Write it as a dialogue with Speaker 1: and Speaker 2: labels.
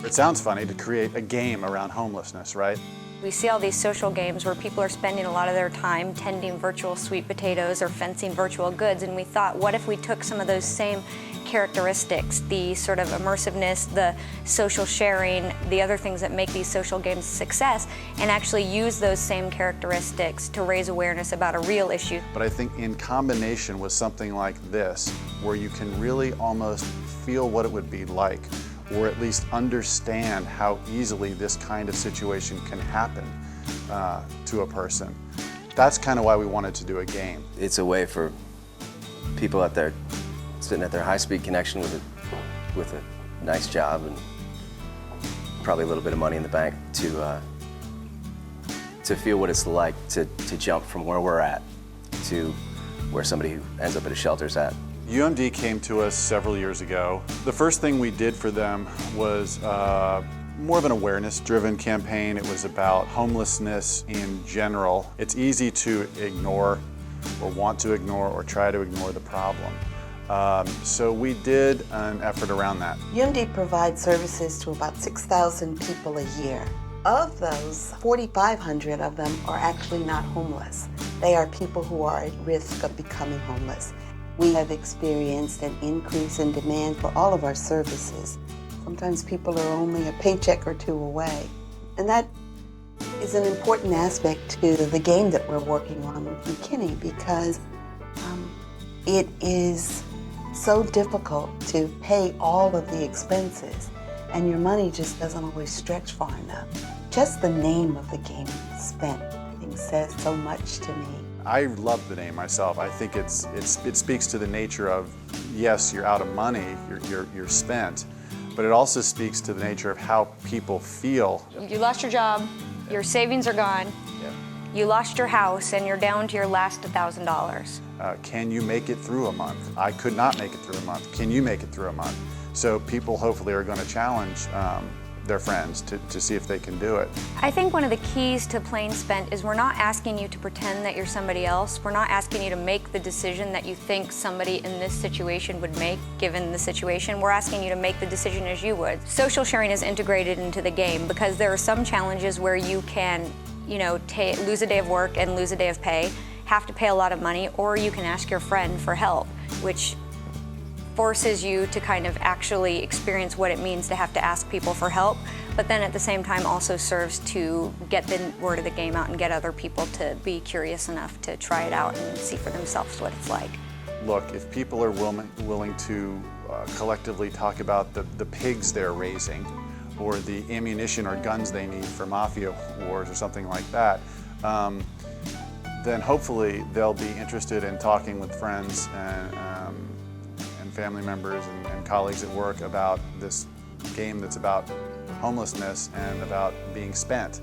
Speaker 1: It sounds funny to create a game around homelessness, right?
Speaker 2: We see all these social games where people are spending a lot of their time tending virtual sweet potatoes or fencing virtual goods, and we thought, what if we took some of those same characteristics, the sort of immersiveness, the social sharing, the other things that make these social games a success, and actually use those same characteristics to raise awareness about a real issue.
Speaker 1: But I think in combination with something like this, where you can really almost feel what it would be like, or at least understand how easily this kind of situation can happen to a person. That's kind of why we wanted to do a game.
Speaker 3: It's a way for people out there sitting at their high-speed connection with a nice job and probably a little bit of money in the bank to feel what it's like to jump from where we're at to where somebody who ends up at a shelter's at.
Speaker 1: UMD came to us several years ago. The first thing we did for them was more of an awareness-driven campaign. It was about homelessness in general. It's easy to ignore or want to ignore or try to ignore the problem. So we did an effort around that.
Speaker 4: UMD provides services to about 6,000 people a year. Of those, 4,500 of them are actually not homeless. They are people who are at risk of becoming homeless. We have experienced an increase in demand for all of our services. Sometimes people are only a paycheck or two away. And that is an important aspect to the game that we're working on with McKinney, because it is so difficult to pay all of the expenses, and your money just doesn't always stretch far enough. Just the name of the game, Spent, I think says so much to me.
Speaker 1: I love the name myself. I think it speaks to the nature of, yes, you're out of money, you're spent, but it also speaks to the nature of how people feel.
Speaker 2: You lost your job, your savings are gone, you lost your house, and you're down to your last $1,000.
Speaker 1: Can you make it through a month? I could not make it through a month. Can you make it through a month? So people hopefully are going to challenge their friends to see if they can do it.
Speaker 2: I think one of the keys to playing Spent is we're not asking you to pretend that you're somebody else. We're not asking you to make the decision that you think somebody in this situation would make, given the situation. We're asking you to make the decision as you would. Social sharing is integrated into the game because there are some challenges where you can, lose a day of work and lose a day of pay, have to pay a lot of money, or you can ask your friend for help, which forces you to kind of actually experience what it means to have to ask people for help, but then at the same time also serves to get the word of the game out and get other people to be curious enough to try it out and see for themselves what it's like.
Speaker 1: Look, if people are willing to collectively talk about the pigs they're raising, or the ammunition or guns they need for mafia wars or something like that, then hopefully they'll be interested in talking with friends and family members and colleagues at work about this game that's about homelessness and about being spent.